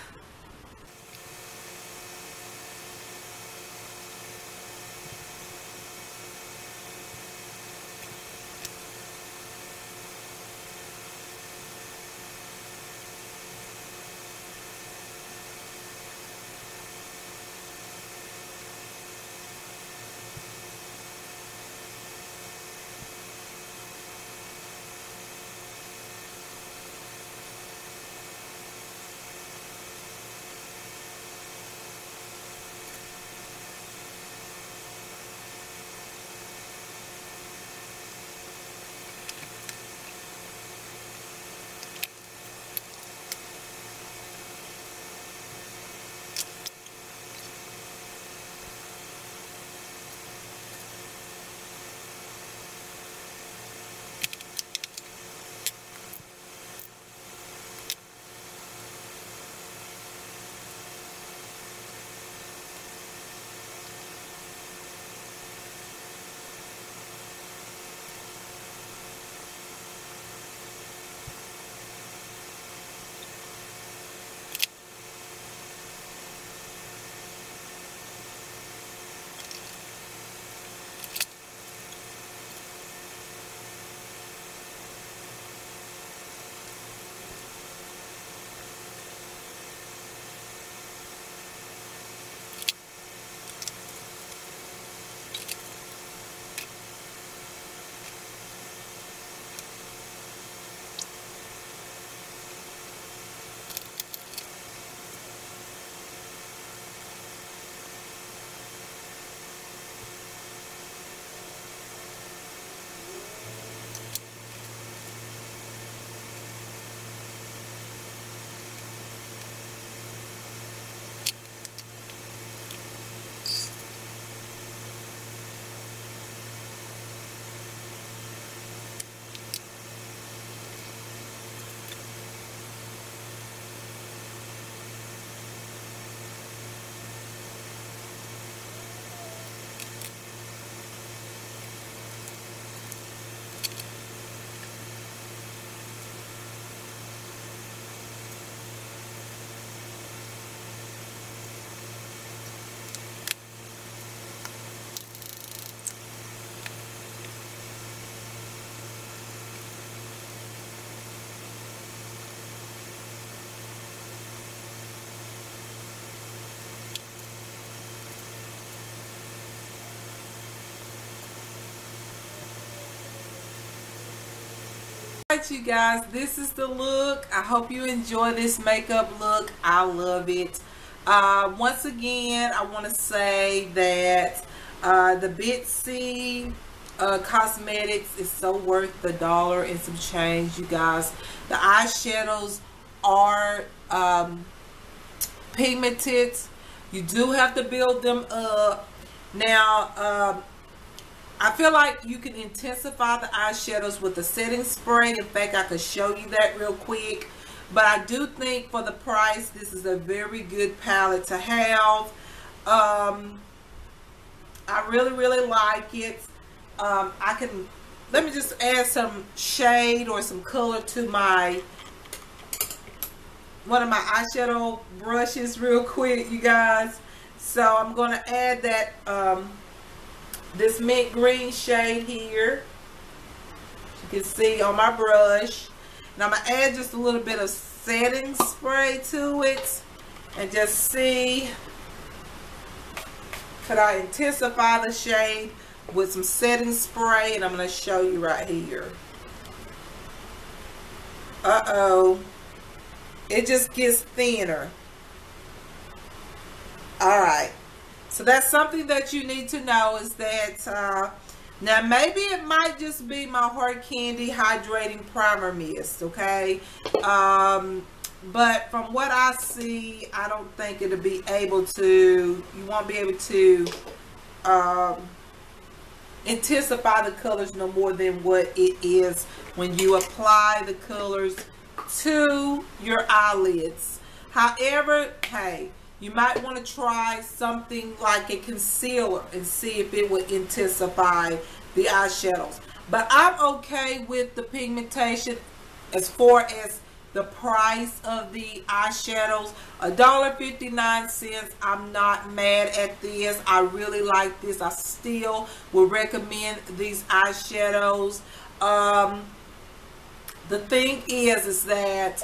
You guys, this is the look. I hope you enjoy this makeup look. I love it. Once again, I want to say that the Bitzy cosmetics is so worth the $1 and some change, you guys. The eyeshadows are pigmented. You do have to build them up. Now, I feel like you can intensify the eyeshadows with the setting spray. In fact, I could show you that real quick. But I do think for the price, this is a very good palette to have. I really like it. Let me just add some shade or some color to one of my eyeshadow brushes real quick, you guys. So I'm going to add that this mint green shade here, you can see on my brush, and I'm going to add just a little bit of setting spray to it and just see, could I intensify the shade with some setting spray, and I'm going to show you right here. It just gets thinner. Alright, so that's something that you need to know, is that now maybe it might just be my Hard Candy Hydrating Primer Mist, okay? But from what I see, I don't think it'll be able to, you won't be able to intensify the colors no more than what it is when you apply the colors to your eyelids. However, hey, you might want to try something like a concealer and see if it would intensify the eyeshadows. But I'm okay with the pigmentation as far as the price of the eyeshadows. $1.59. I'm not mad at this. I really like this. I still would recommend these eyeshadows. The thing is that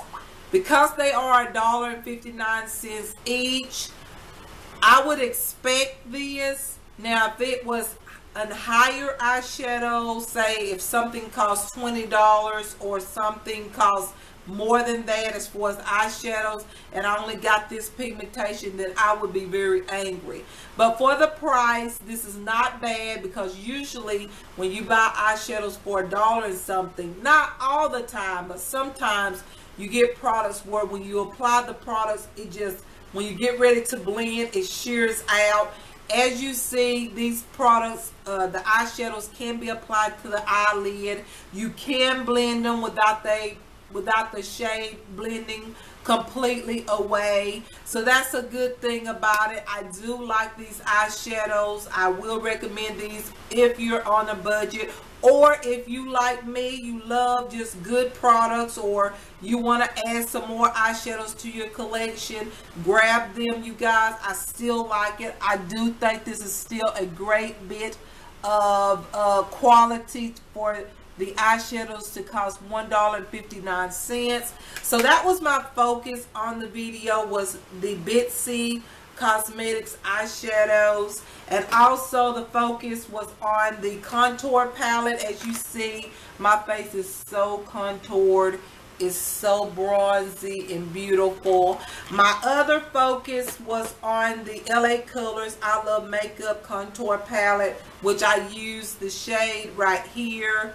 because they are $1.59 each, I would expect this. Now, if it was a higher eyeshadow, say if something costs $20 or something costs more than that as far as eyeshadows, and I only got this pigmentation, then I would be very angry. But for the price, this is not bad, because usually when you buy eyeshadows for $1 and something, not all the time, but sometimes you get products where when you apply the products, it just, when you get ready to blend, it shears out. As you see, these products, the eyeshadows can be applied to the eyelid. You can blend them without the shade blending completely away. So that's a good thing about it. I do like these eyeshadows. I will recommend these if you're on a budget, or if you, like me, you love just good products, or you want to add some more eyeshadows to your collection, grab them, you guys. I still like it. I do think this is still a great bit of quality for the eyeshadows to cost $1.59. So that was my focus on the video, was the Bitzy Cosmetics eyeshadows, and also the focus was on the contour palette. As you see, my face is so contoured, it's so bronzy and beautiful. My other focus was on the LA Colors I Love Makeup contour palette, which I use the shade right here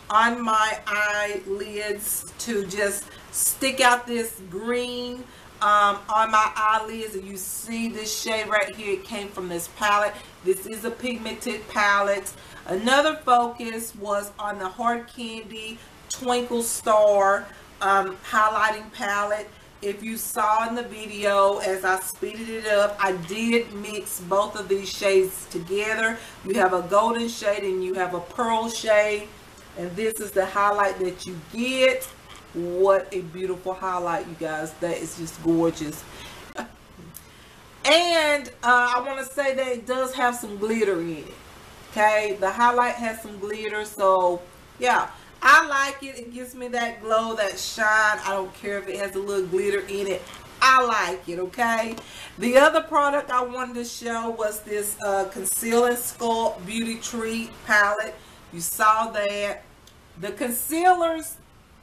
on my eyelids to just stick out this green on my eyelids. And you see this shade right here, it came from this palette. This is a pigmented palette. Another focus was on the Hard Candy Twinkle Star highlighting palette. If you saw in the video, as I speeded it up, I did mix both of these shades together. You have a golden shade and you have a pearl shade, and this is the highlight that you get. What a beautiful highlight, you guys. That is just gorgeous. And I want to say that it does have some glitter in it. Okay, the highlight has some glitter, so yeah, I like it. It gives me that glow, that shine. I don't care if it has a little glitter in it. I like it, okay? The other product I wanted to show was this Conceal and Sculpt Beauty Treat palette. You saw that. The concealers,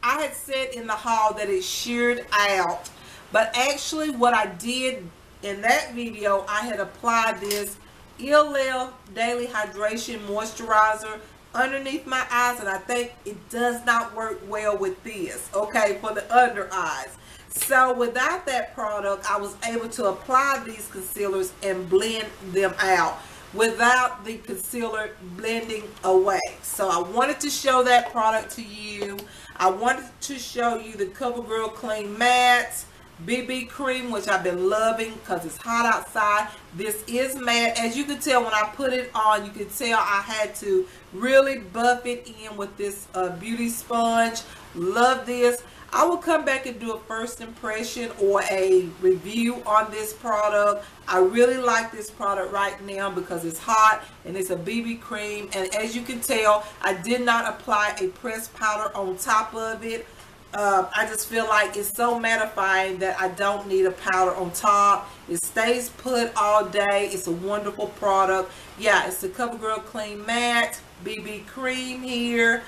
I had said in the haul that it sheared out, but actually what I did in that video, I had applied this ELL Daily Hydration Moisturizer underneath my eyes, and I think it does not work well with this, okay, for the under eyes. So without that product, I was able to apply these concealers and blend them out without the concealer blending away. So I wanted to show that product to you. I wanted to show you the CoverGirl Clean Matte BB cream, which I've been loving because it's hot outside. This is matte. As you can tell, when I put it on, you can tell I had to really buff it in with this beauty sponge. Love this. I will come back and do a first impression or a review on this product. I really like this product right now because it's hot and it's a BB cream. And as you can tell, I did not apply a pressed powder on top of it. I just feel like it's so mattifying that I don't need a powder on top. It stays put all day. It's a wonderful product. Yeah, it's the CoverGirl Clean Matte BB cream here.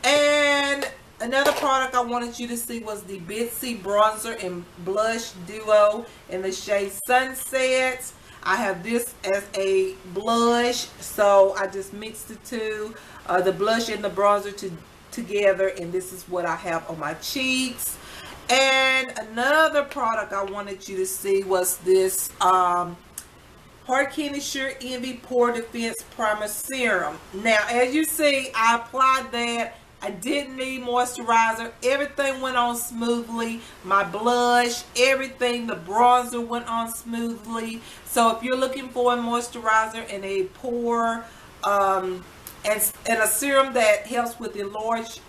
And another product I wanted you to see was the Bitzy bronzer and blush duo in the shade Sunset. I have this as a blush, so I just mixed the two, the blush and the bronzer together, and this is what I have on my cheeks. And another product I wanted you to see was this Hard Candy Sheer Envy Pore Defense Primer Serum. Now, as you see, I applied that. I didn't need moisturizer. Everything went on smoothly. My blush, everything, the bronzer went on smoothly. So if you're looking for a moisturizer and a pore and a serum that helps with enlarged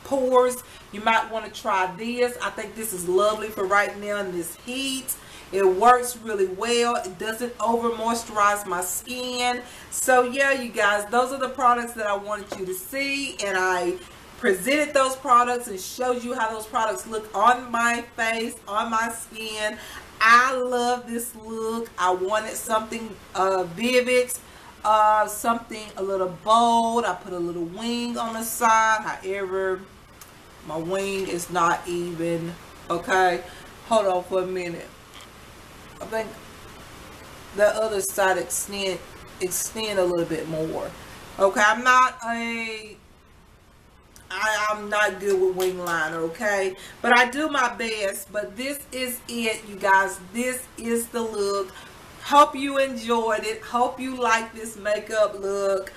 pores, you might want to try this. I think this is lovely for right now in this heat. It works really well. It doesn't over moisturize my skin. So yeah, you guys, those are the products that I wanted you to see, and I presented those products and showed you how those products look on my face, on my skin. I love this look. I wanted something vivid, something a little bold. I put a little wing on the side. However, my wing is not even. Okay, hold on for a minute. I think the other side extend a little bit more. Okay, I'm not good with wing liner, okay, but I do my best. But this is it, you guys. This is the look. Hope you enjoyed it. Hope you like this makeup look.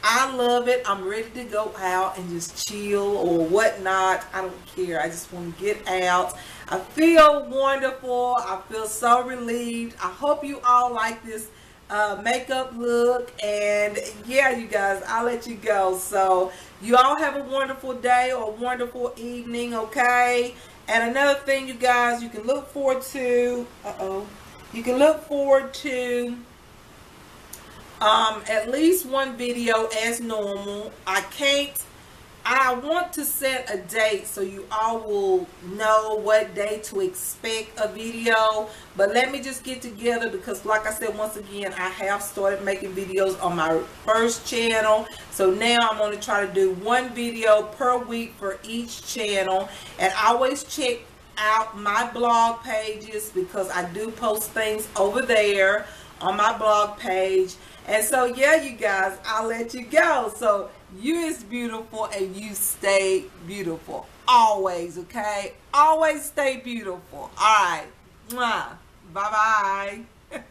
I love it. I'm ready to go out and just chill or whatnot. I don't care. I just want to get out. I feel wonderful. I feel so relieved. I hope you all like this makeup look. And yeah, you guys, I'll let you go. So you all have a wonderful day or a wonderful evening, okay? And another thing, you guys, you can look forward to you can look forward to at least one video as normal. I want to set a date so you all will know what day to expect a video. But let me just get together, because like I said, once again, I have started making videos on my first channel. So now I'm going to try to do one video per week for each channel. And always check out my blog pages, because I do post things over there on my blog page. And so yeah, you guys, I'll let you go. So you is beautiful and you stay beautiful always, okay? Always stay beautiful. All right. Bye bye.